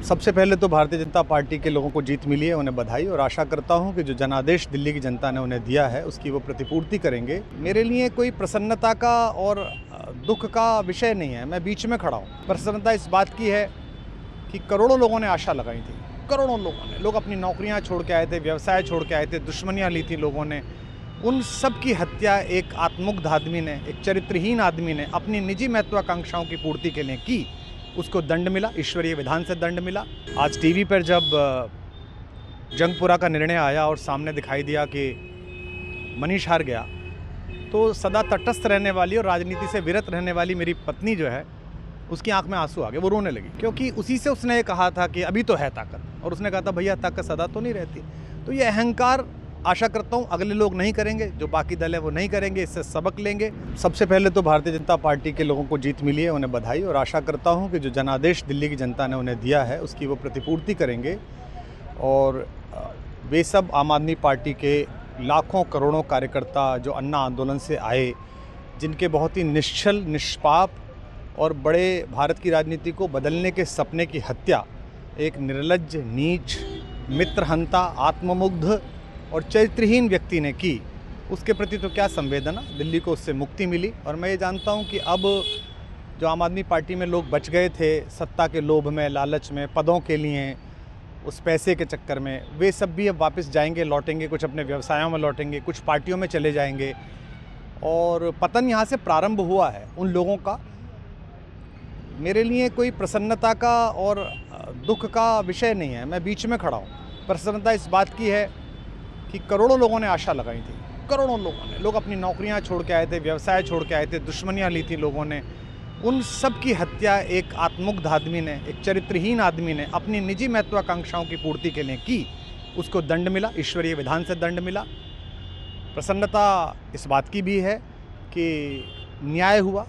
सबसे पहले तो भारतीय जनता पार्टी के लोगों को जीत मिली है, उन्हें बधाई। और आशा करता हूं कि जो जनादेश दिल्ली की जनता ने उन्हें दिया है उसकी वो प्रतिपूर्ति करेंगे। मेरे लिए कोई प्रसन्नता का और दुख का विषय नहीं है, मैं बीच में खड़ा हूं। प्रसन्नता इस बात की है कि करोड़ों लोगों ने आशा लगाई थी, करोड़ों लोग अपनी नौकरियां छोड़ के आए थे, व्यवसाय छोड़ के आए थे, दुश्मनियां ली थी लोगों ने। उन सब की हत्या एक आत्ममुग्ध आदमी ने, एक चरित्रहीन आदमी ने अपनी निजी महत्वाकांक्षाओं की पूर्ति के लिए की। उसको दंड मिला, ईश्वरीय विधान से दंड मिला। आज टीवी पर जब जंगपुरा का निर्णय आया और सामने दिखाई दिया कि मनीष हार गया, तो सदा तटस्थ रहने वाली और राजनीति से विरत रहने वाली मेरी पत्नी जो है, उसकी आंख में आंसू आ गए, वो रोने लगी। क्योंकि उसी से उसने ये कहा था कि अभी तो है ताकत, और उसने कहा था भैया ताकत सदा तो नहीं रहती। तो ये अहंकार आशा करता हूँ अगले लोग नहीं करेंगे, जो बाकी दल है वो नहीं करेंगे, इससे सबक लेंगे। सबसे पहले तो भारतीय जनता पार्टी के लोगों को जीत मिली है, उन्हें बधाई। और आशा करता हूँ कि जो जनादेश दिल्ली की जनता ने उन्हें दिया है उसकी वो प्रतिपूर्ति करेंगे। और वे सब आम आदमी पार्टी के लाखों करोड़ों कार्यकर्ता जो अन्ना आंदोलन से आए, जिनके बहुत ही निश्चल, निष्पाप और बड़े भारत की राजनीति को बदलने के सपने की हत्या एक निर्लज्ज, नीच, मित्रहंता, आत्ममुग्ध और चरित्रहीन व्यक्ति ने की, उसके प्रति तो क्या संवेदना। दिल्ली को उससे मुक्ति मिली। और मैं ये जानता हूँ कि अब जो आम आदमी पार्टी में लोग बच गए थे सत्ता के लोभ में, लालच में, पदों के लिए, उस पैसे के चक्कर में, वे सब भी अब वापस जाएंगे, लौटेंगे, कुछ अपने व्यवसायों में लौटेंगे, कुछ पार्टियों में चले जाएंगे। और पतन यहाँ से प्रारंभ हुआ है उन लोगों का। मेरे लिए कोई प्रसन्नता का और दुख का विषय नहीं है, मैं बीच में खड़ा हूँ। प्रसन्नता इस बात की है कि करोड़ों लोगों ने आशा लगाई थी, करोड़ों लोग अपनी नौकरियां छोड़ के आए थे, व्यवसाय छोड़ के आए थे, दुश्मनियां ली थी लोगों ने। उन सब की हत्या एक आत्ममुग्ध आदमी ने, एक चरित्रहीन आदमी ने अपनी निजी महत्वाकांक्षाओं की पूर्ति के लिए की। उसको दंड मिला, ईश्वरीय विधान से दंड मिला। प्रसन्नता इस बात की भी है कि न्याय हुआ।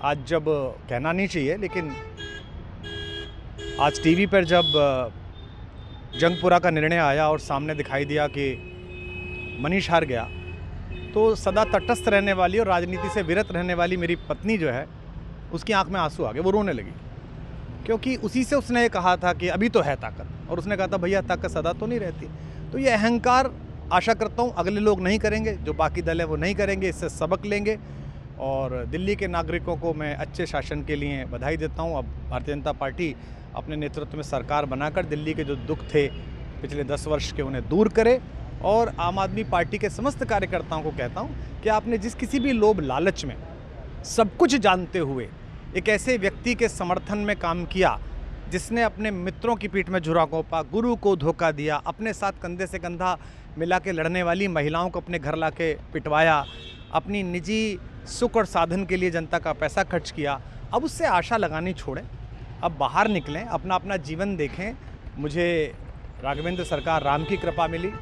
आज जब कहना नहीं चाहिए, लेकिन आज टीवी पर जब जंगपुरा का निर्णय आया और सामने दिखाई दिया कि मनीष हार गया, तो सदा तटस्थ रहने वाली और राजनीति से विरत रहने वाली मेरी पत्नी जो है, उसकी आंख में आंसू आ गए, वो रोने लगी। क्योंकि उसी से उसने ये कहा था कि अभी तो है ताकत, और उसने कहा था भैया ताकत सदा तो नहीं रहती। तो ये अहंकार आशा करता हूँ अगले लोग नहीं करेंगे, जो बाकी दल है वो नहीं करेंगे, इससे सबक लेंगे। और दिल्ली के नागरिकों को मैं अच्छे शासन के लिए बधाई देता हूँ। अब भारतीय जनता पार्टी अपने नेतृत्व में सरकार बनाकर दिल्ली के जो दुख थे पिछले 10 वर्ष के, उन्हें दूर करे। और आम आदमी पार्टी के समस्त कार्यकर्ताओं को कहता हूं कि आपने जिस किसी भी लोभ लालच में, सब कुछ जानते हुए एक ऐसे व्यक्ति के समर्थन में काम किया जिसने अपने मित्रों की पीठ में झुरा घोंपा, गुरु को धोखा दिया, अपने साथ कंधे से कंधा मिला के लड़ने वाली महिलाओं को अपने घर ला के पिटवाया, अपनी निजी सुख और साधन के लिए जनता का पैसा खर्च किया, अब उससे आशा लगानी छोड़ें, अब बाहर निकलें, अपना अपना जीवन देखें। मुझे राघवेंद्र सरकार राम की कृपा मिली,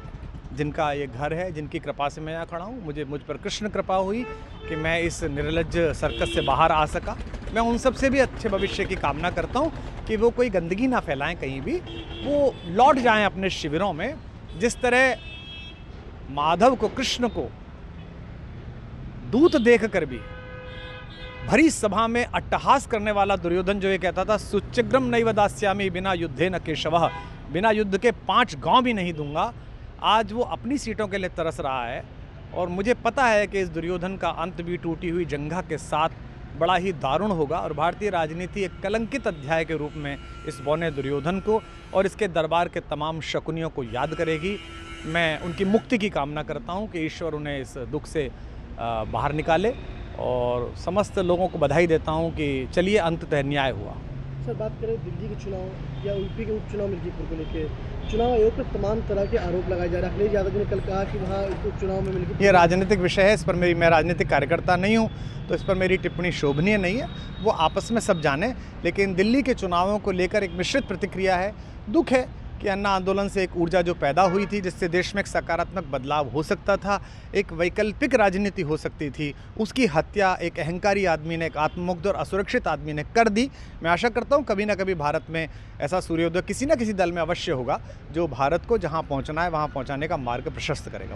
जिनका ये घर है, जिनकी कृपा से मैं यहाँ खड़ा हूँ। मुझ पर कृष्ण कृपा हुई कि मैं इस निर्लज्ज सर्कस से बाहर आ सका। मैं उन सब से भी अच्छे भविष्य की कामना करता हूँ कि वो कोई गंदगी ना फैलाएं कहीं भी, वो लौट जाएं अपने शिविरों में। जिस तरह माधव को, कृष्ण को दूत देख कर भी भरी सभा में अट्टहास करने वाला दुर्योधन जो ये कहता था सुचिग्रम नैव दास्यामि बिना युद्धे न केशवः, बिना युद्ध के 5 गांव भी नहीं दूंगा, आज वो अपनी सीटों के लिए तरस रहा है। और मुझे पता है कि इस दुर्योधन का अंत भी टूटी हुई जंघा के साथ बड़ा ही दारुण होगा। और भारतीय राजनीति एक कलंकित अध्याय के रूप में इस बौने दुर्योधन को और इसके दरबार के तमाम शकुनियों को याद करेगी। मैं उनकी मुक्ति की कामना करता हूं कि ईश्वर उन्हें इस दुख से बाहर निकाले। और समस्त लोगों को बधाई देता हूं कि चलिए अंततः न्याय हुआ। सर, बात करें दिल्ली के चुनाव या यूपी के उपचुनाव मिर्ज़ापुर को लेकर, चुनाव आयोग पर तमाम तरह के आरोप लगाए जा रहे हैं। अखिलेश यादव ने कल कहा कि वहाँ उपचुनाव में मिलकर, ये राजनीतिक विषय है, इस पर मैं राजनीतिक कार्यकर्ता नहीं हूँ, तो इस पर मेरी टिप्पणी शोभनीय नहीं है। वो आपस में सब जाने। लेकिन दिल्ली के चुनावों को लेकर एक मिश्रित प्रतिक्रिया है। दुख है कि अन्ना आंदोलन से एक ऊर्जा जो पैदा हुई थी, जिससे देश में एक सकारात्मक बदलाव हो सकता था, एक वैकल्पिक राजनीति हो सकती थी, उसकी हत्या एक अहंकारी आदमी ने, एक आत्ममुग्ध और असुरक्षित आदमी ने कर दी। मैं आशा करता हूँ कभी ना कभी भारत में ऐसा सूर्योदय किसी न किसी दल में अवश्य होगा, जो भारत को जहाँ पहुँचना है वहाँ पहुँचाने का मार्ग प्रशस्त करेगा।